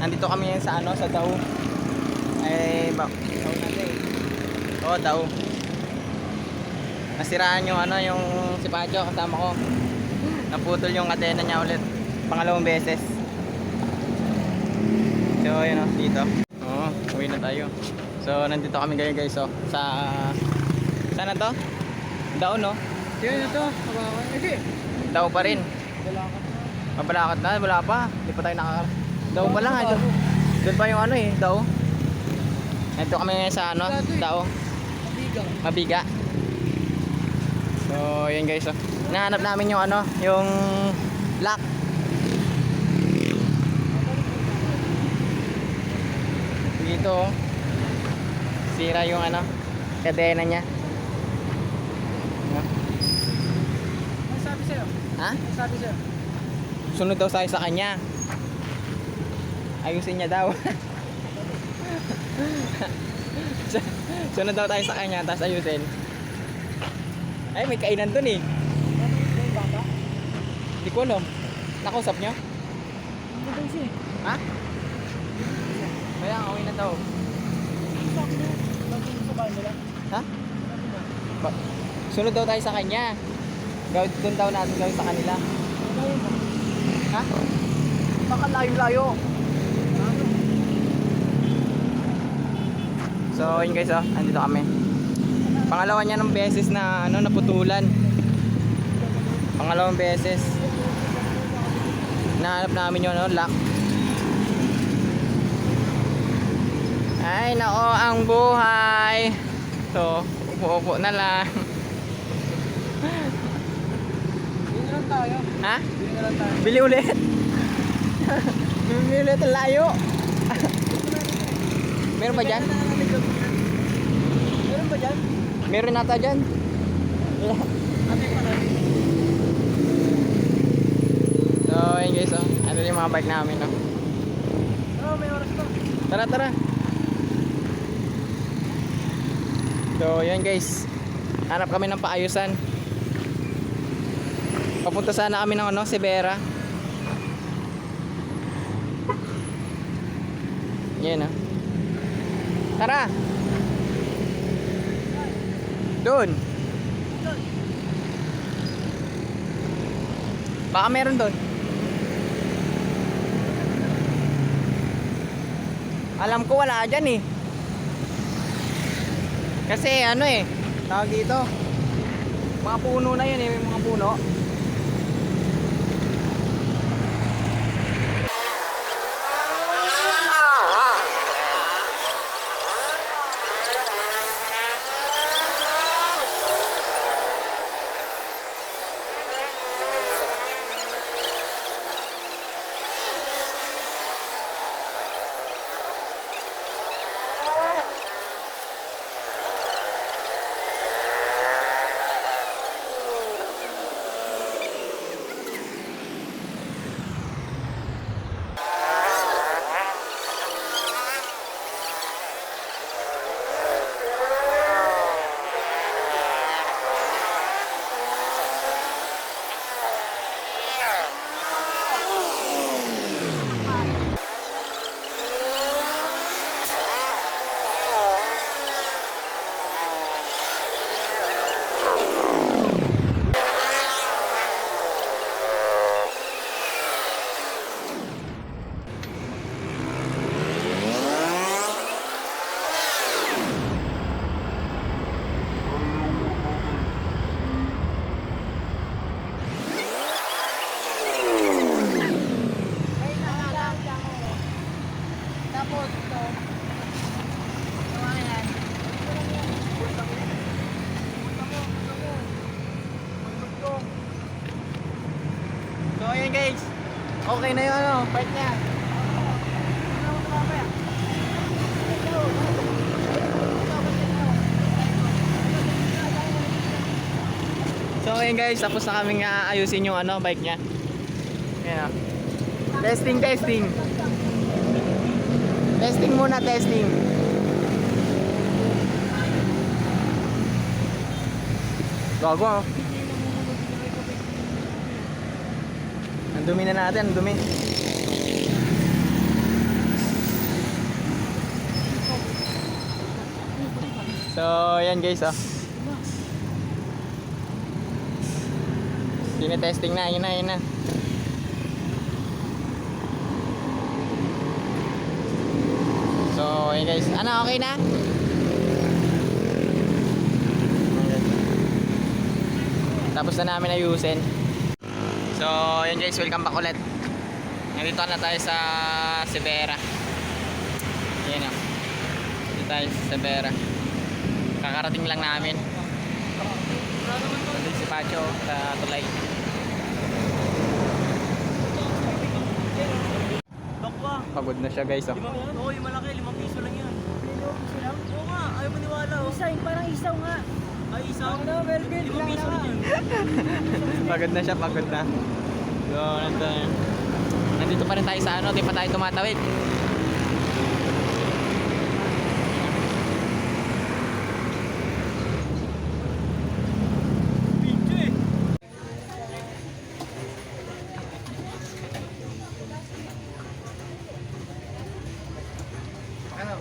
Nandito kami ngayon sa sa Dao. Dao natin. Oh, Dao. Nasiraan yung yung si Pacho kasama ko. Naputol yung kadena niya ulit. Pangalawang beses. So, yun dito. Uwi na tayo. So, nandito kami ngayon guys, sa saan na to? Dao, no? Yan na to. Okay. Dao pa rin. Mabalakat na, wala pa. Hindi pa tayo Dao pa lang, doon pa yung Dao. Nandito kami ngayon sa Dao. Mabiga. So, yun guys, nahanap namin yung yung lock. Dito, sira yung kadena niya. Ano sabi sa'yo? Ha? Ano sabi sa'yo? Sunod daw tayo sa kanya. Ayusin niya daw. Sunod daw tayo sa kanya, tapos ayusin. Ay, may kainan dun eh. May bata? Hindi ko alam. Nakausap niyo? Hindi daw siya. Ha? Kaya away na daw. Sabi niya, laging sa bahay nila. Ha? Sunod daw tayo sa kanya. Doon daw natin gawin sa kanila. Layo mo. Ha? Baka layo-layo. So, yun guys, andito kami. Pangalawa niya ng beses na naputulan. Pangalawang beses. Nahanap namin yung lock. Ay, nako, ang buhay. So, upo-upo na lang. Bili na lang tayo. Ha? Bili na lang tayo. Bili ulit. Bili ulit, ang layo. Meron ba dyan? Meron ba dyan? Meron nata dyan. Wala. Ate pa natin. So, ayun guys, ano yung mga bike namin, Oo, may oras pa. Tara, tara. So, yun guys. Hanap kami ng paayusan. Papunta sana kami ng Sibera. Yan Tara. Doon. Baka meron doon. Alam ko wala dyan eh. Kasi tawag dito. Mga puno na yun may mga puno. So ayun guys, okay na yung part niya. So ayun guys, tapos na kaming ayusin yung bike niya. Ayan Testing, testing. Testing muna, testing. Gago Ang dumi na natin, ang dumi. So, yan guys, oh. Tinetesting na, yun na. So, yan guys. Ano, okay na? Tapos na namin ayusin. So, yun guys, welcome back ulit. Nandito na tayo sa Severa. Yan o. Dito tayo sa Severa. Kakarating lang namin. Nandito si Pacho sa tulay. Bakwa. Pagod na siya guys oh. Oo, yung malaki, 5 piso lang yan. 5 piso lang? Oo nga, ayaw maniwala. Parang isaw nga. Ay, isaw? Ano, well good. 5 piso lang yan. Pagod na siya, pagod na. So, nandito pa rin tayo sa ano, di pa tayo tumatawid. Ano?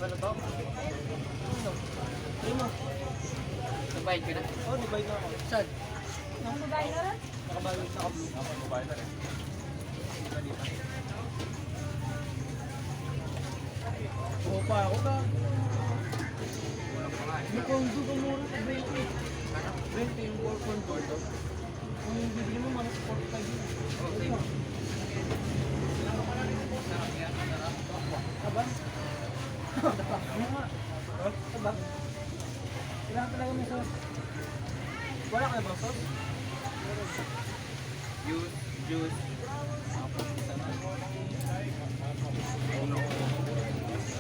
Ano to? Primo. Nabayad ko na. Oo, nabayad na ako. Saan? Nakababae na rin? Nakabayad sa kablo. Nakababae na rin. Oo pa ako ka. May kondo ka mura sa 20. 20 yung work condo to. Kung yung bibili mo, mga 45 yun. Okay. Aba? Ano nga? Aba? Kailangan talaga may sauce. Wala ka na bang sauce? Juice.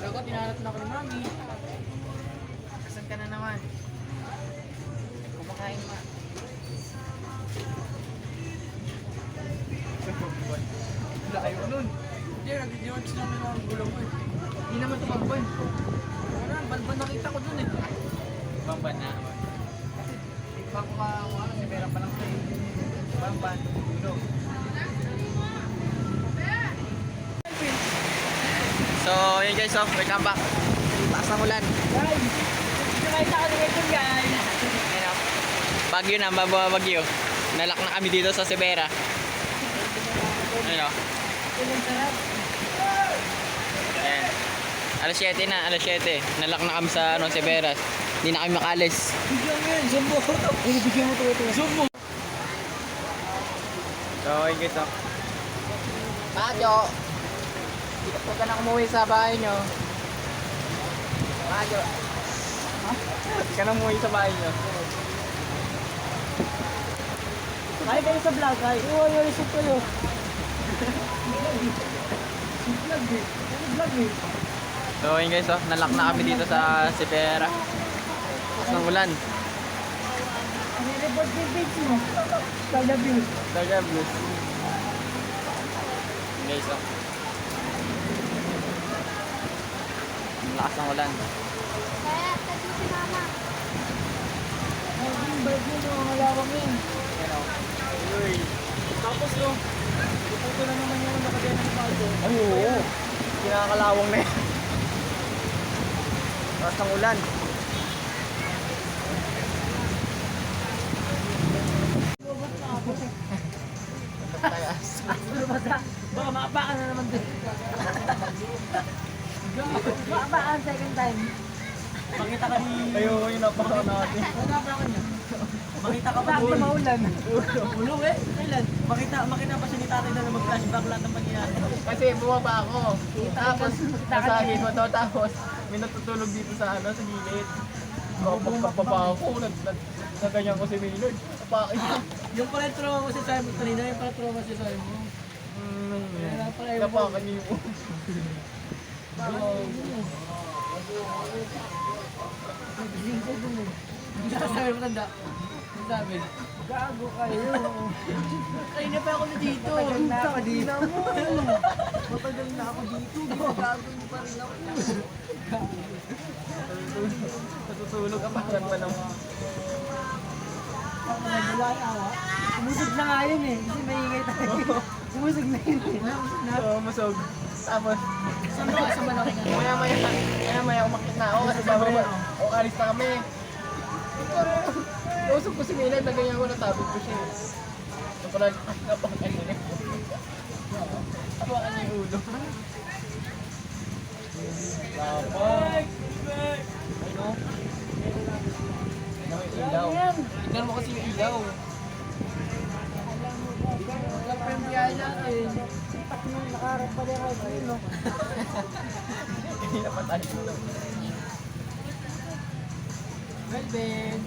Pero ko, tinahanap na ako ni Mami. Kasan ka na naman? Kumakain ma. Layo nun. Hindi, nag-diwan sila ng mga gulang mo eh. Hindi naman ito pagban. Wala, balban nakita ko dun eh. Bamban na. Bago ka, ano, si Vera pa lang sa'yo. Bamban. Ulo. So, yun guys, oh, welcome back. Taas ng ulan. Guys! Nakita ko nila ito guys! Ayun, oh. Bagyo na, Bagyo. Nalak na kami dito sa Severa. Ayun, oh. Ilang sarap. Ayan. Alas 7 na, alas 7. Nalak na kami sa ano, Severas. Hindi na kami makalis. Bigyan mo yun, zoom mo. Bigyan mo ito. Zoom mo. So, yun guys, oh. Pacho! Huwag ka na umuwi sa bahay nyo. Pacho! Huwag ka na umuwi sa bahay nyo. Kaya kayo sa vlog ay. Oo, yung result kayo. Vlog eh. Vlog eh. So, yun guys, oh. Nalak na kami dito sa Severa. Tapos ng ulan. Nire-report yung page mo. Talaga views. Talaga blues. Yun guys, oh. Ang lakas ng ulan. Kaya, kasi si mama. Ang bird mo, mga malawang yun. Yan, oh. Uy. Tapos no, puputo na naman yung nakagaya ng paldo. Ay, oo. Kinakalawang na yan. Lakas ng ulan. Baka makabakan na naman din. Makabakan second time. Makita ka ni... Ayun, yung napaka natin. Nagabakan niya. Makita ka pa Bakit maulan? Ulo eh. Kailan? Makita pa siya ni tatay na mag-flashback lahat ng pangyayari. Kasi bumaba ako. Tapos, nasahin mo to. Tapos, may natutulog dito sa ano, sa gilid. Pagpapaba ako, nagganyan ko si Maynard. Bakit? Yung pala yung trauma mo si Simon kanina, yung pala trauma si Simon. Napakan niyo mo. Sabi mo tanda. Ang sabi. Gago kayo. Kanina pa ako na dito. Matagal na ako dito. Matagal na ako dito. Gago mo pa rin ako. Natutulog ka pa. Yan pa lang. wala kang awa. Sumusog na nga yun eh. Kasi maingay tayo. Sumusog na yun eh. Oo, musog. Tapos, Sa malaki nga. maya umakit na ako kasi sabi ko, alis na kami. Nausap ko si Mila, nagganyan ko na tabig ko siya. So, parang, napakan niya na yung ulo. Napakan niya yung ulo. Tapos, ano? Ano yung ilaw? Tignan mo kasi yung ilaw. Kapag biyahe natin. Nakaharap pa din ako. No? Hindi na pa tayo ito. Melvin.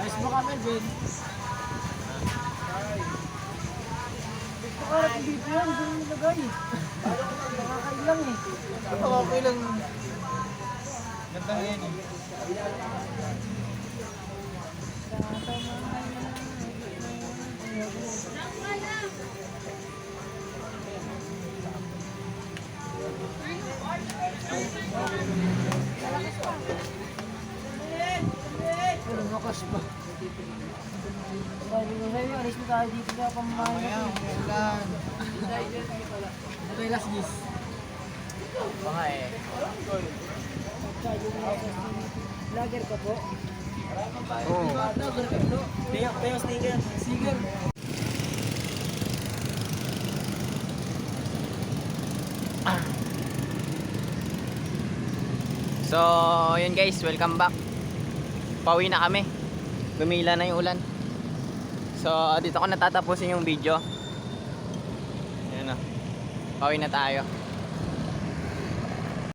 Ayos mo ka, Melvin. Nakaharap dito yan. Doon mo nilagay. Nakakailang eh. Okay lang. Ganda yan eh. Walang wakas pa. Sabi ko sa'yo, alis na tayo dito sa pamamahay natin. Kailan? Ito yung last gis. Mga eh. Vlogger ka po? Oo. Vlogger ka po? Peo sticker. Sticker. So, yun guys, welcome back. Pauwi na kami. Gumila na yung ulan. So, dito ko natatapusin yung video. Yun na. Pauwi na tayo.